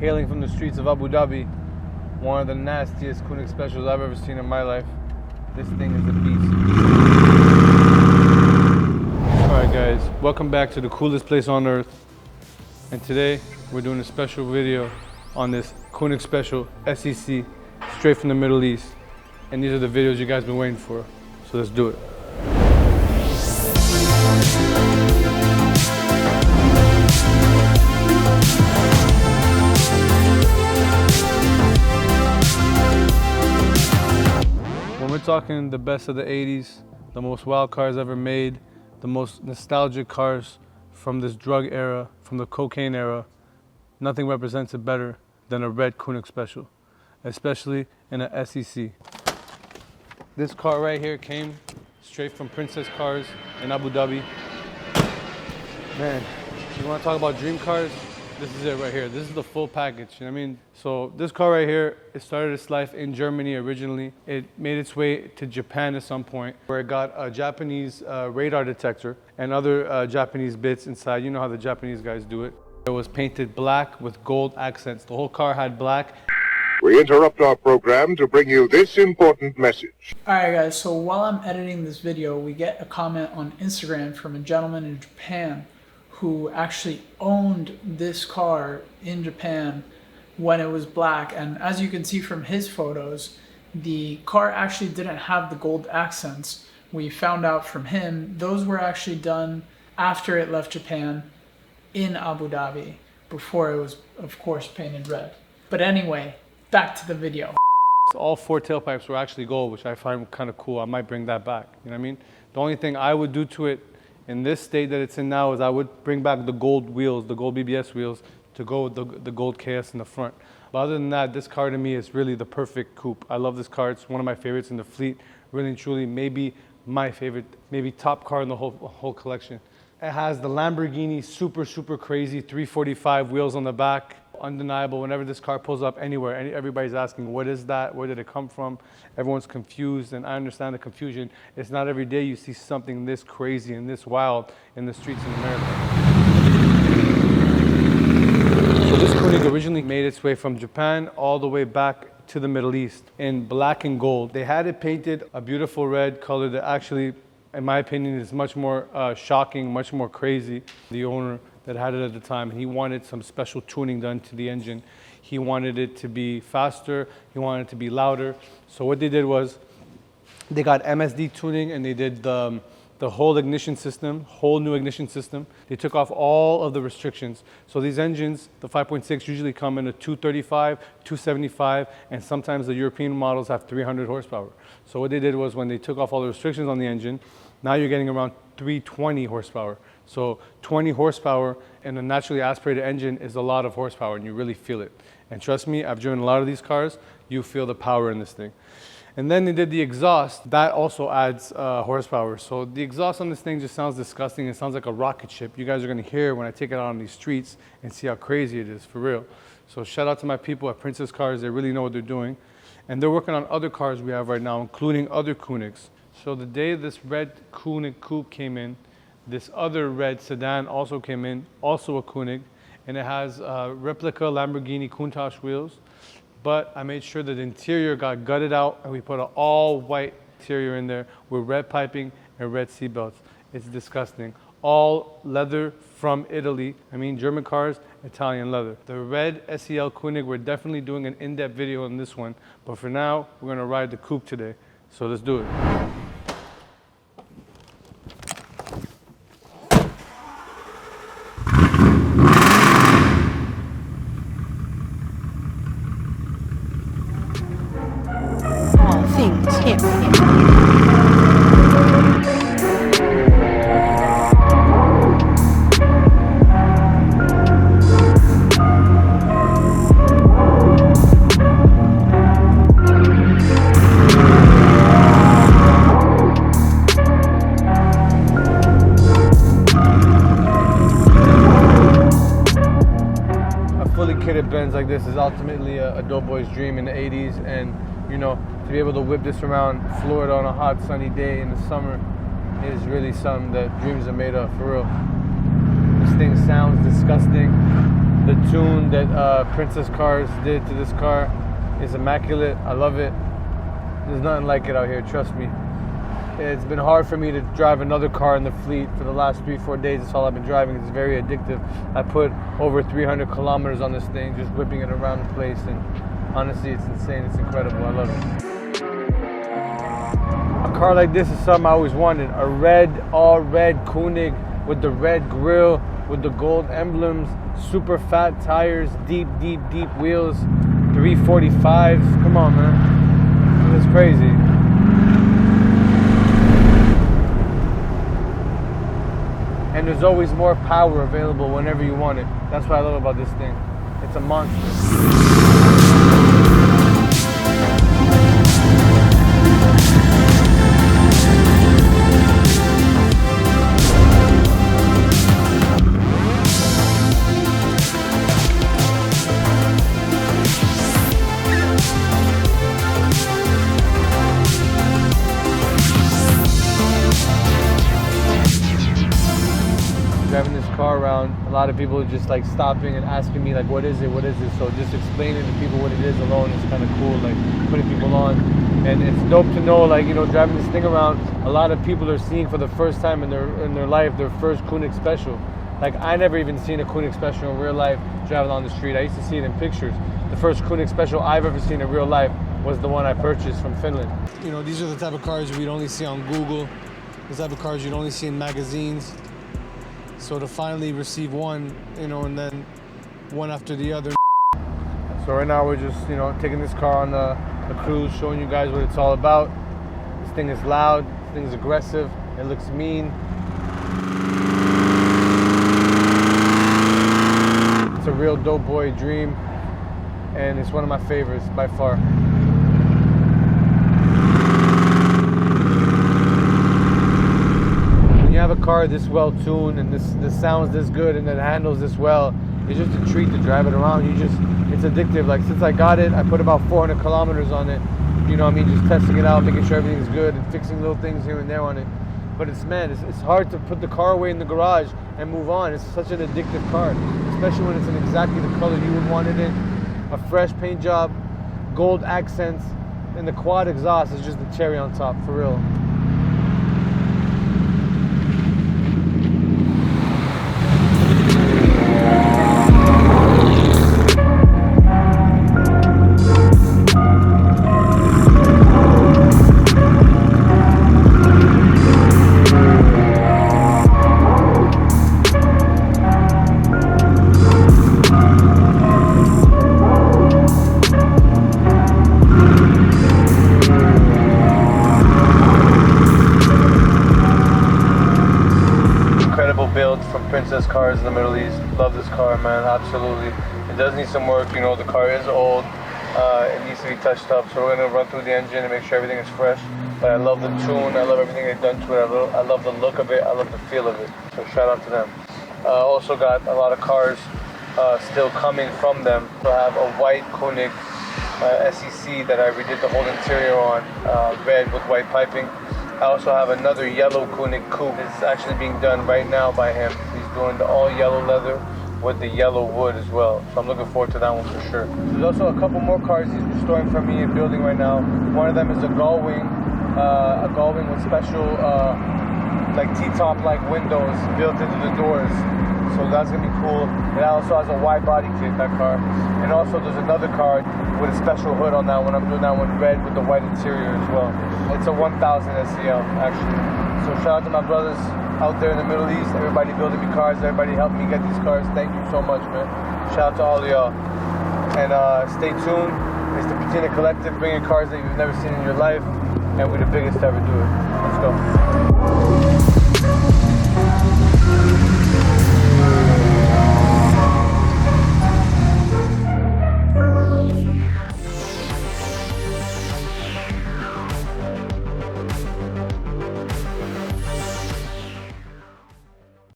hailing from the streets of Abu Dhabi. One of the nastiest Koenig Specials I've ever seen in my life. This thing is a beast. Alright guys, welcome back to the coolest place on earth. And today we're doing a special video on this Koenig Special SEC straight from the Middle East. And these are the videos you guys been waiting for. So let's do it. When we're talking the best of the 80s, the most wild cars ever made, the most nostalgic cars from this drug era, from the cocaine era, nothing represents it better than a red Koenig Special, especially in a SEC. This car right here came straight from Princess Cars in Abu Dhabi. Man, you want to talk about dream cars? This is it right here. This is the full package, you know what I mean? So this car right here, it started its life in Germany originally. It made its way to Japan at some point, where it got a Japanese radar detector and other Japanese bits inside. You know how the Japanese guys do it. It was painted black with gold accents. The whole car had black. We interrupt our program to bring you this important message. Alright guys, so while I'm editing this video, we get a comment on Instagram from a gentleman in Japan who actually owned this car in Japan when it was black. And as you can see from his photos, the car actually didn't have the gold accents. We found out from him, those were actually done after it left Japan in Abu Dhabi, before it was, of course, painted red. But anyway, back to the video. All four tailpipes were actually gold, which I find kind of cool. I might bring that back, you know what I mean? The only thing I would do to it in this state that it's in now is I would bring back the gold wheels, the gold BBS wheels, to go with the gold KS in the front. But other than that, this car to me is really the perfect coupe. I love this car. It's one of my favorites in the fleet. Really and truly, maybe my favorite, maybe top car in the whole collection. It has the Lamborghini super crazy 345 wheels on the back. Undeniable. Whenever this car pulls up anywhere, everybody's asking, what is that? Where did it come from? Everyone's confused, and I understand the confusion. It's not every day you see something this crazy and this wild in the streets in America. So this Koenig originally made its way from Japan all the way back to the Middle East in black and gold. They had it painted a beautiful red color that actually, in my opinion, is much more shocking, much more crazy. The owner that had it at the time, he wanted some special tuning done to the engine. He wanted it to be faster, he wanted it to be louder. So what they did was, they got MSD tuning and they did the whole ignition system, whole new ignition system. They took off all of the restrictions. So these engines, the 5.6 usually come in a 235, 275, and sometimes the European models have 300 horsepower. So what they did was when they took off all the restrictions on the engine, now you're getting around 320 horsepower. So 20 horsepower in a naturally aspirated engine is a lot of horsepower, and you really feel it. And trust me, I've driven a lot of these cars, you feel the power in this thing. And then they did the exhaust. That also adds horsepower. So the exhaust on this thing just sounds disgusting. It sounds like a rocket ship. You guys are gonna hear when I take it out on these streets and see how crazy it is, for real. So shout out to my people at Princess Cars. They really know what they're doing. And they're working on other cars we have right now, including other Koenigs. So the day this red Koenig coupe came in, this other red sedan also came in, also a Koenig, and it has replica Lamborghini Countach wheels. But I made sure that the interior got gutted out and we put an all white interior in there with red piping and red seat belts. It's disgusting. All leather from Italy. I mean, German cars, Italian leather. The red SEL Koenig, we're definitely doing an in-depth video on this one. But for now, we're gonna ride the coupe today. So let's do it. Benz like this is ultimately a dope boy's dream in the 80s, and you know, to be able to whip this around Florida on a hot sunny day in the summer is really something that dreams are made of, for real. This thing sounds disgusting. The tune that Princess Cars did to this car is immaculate. I love it. There's nothing like it out here, trust me. It's been hard for me to drive another car in the fleet for the last 3-4 days. That's all I've been driving. It's very addictive. I put over 300 kilometers on this thing, just whipping it around the place, and honestly, it's insane. It's incredible. I love it. A car like this is something I always wanted. A red, all red Koenig with the red grille, with the gold emblems, super fat tires, deep wheels, 345s. Come on, man. That's crazy. And there's always more power available whenever you want it. That's what I love about this thing. It's a monster. Driving this car around, a lot of people are just like stopping and asking me like, what is it? So just explaining to people what it is alone is kind of cool, like putting people on. And it's dope to know, like, you know, driving this thing around, a lot of people are seeing for the first time in their life their first Koenig Special. Like, I never even seen a Koenig Special in real life driving on the street. I used to see it in pictures. The first Koenig Special I've ever seen in real life was the one I purchased from Finland. You know, these are the type of cars we'd only see on Google, the type of cars you'd only see in magazines. So to finally receive one, you know, and then one after the other. So right now we're just, you know, taking this car on a cruise, showing you guys what it's all about. This thing is loud, this thing is aggressive, it looks mean. It's a real dope boy dream, and it's one of my favorites by far. You have a car this well tuned and this sounds this good and it handles this well, it's just a treat to drive it around. It's addictive. Like, since I got it, I put about 400 kilometers on it, you know what I mean, just testing it out, making sure everything's good and fixing little things here and there on it. But it's hard to put the car away in the garage and move on. It's such an addictive car, especially when it's in exactly the color you would want it in. A fresh paint job, gold accents, and the quad exhaust is just the cherry on top, for real. Build from Princess Cars in the Middle East. Love this car, man, absolutely. It does need some work, you know, the car is old, it needs to be touched up, so we're going to run through the engine and make sure everything is fresh. But I love the tune, I love everything they've done to it, I love the look of it, I love the feel of it, so shout out to them. Also got a lot of cars still coming from them. So I have a white Koenig SEC that I redid the whole interior on, red with white piping. I also have another yellow Koenig coupe. It's actually being done right now by him. He's doing the all yellow leather with the yellow wood as well. So I'm looking forward to that one for sure. There's also a couple more cars he's restoring for me and building right now. One of them is a Gullwing with special like T-top like windows built into the doors. So that's gonna be cool. It also has a wide body kit, that car. And also there's another car with a special hood on that one. I'm doing that one red with the white interior as well. It's a 1000 SEL actually. So shout out to my brothers out there in the Middle East, everybody building me cars, everybody helping me get these cars. Thank you so much, man. Shout out to all of y'all. And stay tuned. It's the Patina Collective, bringing cars that you've never seen in your life, and we're the biggest to ever do it. Let's go.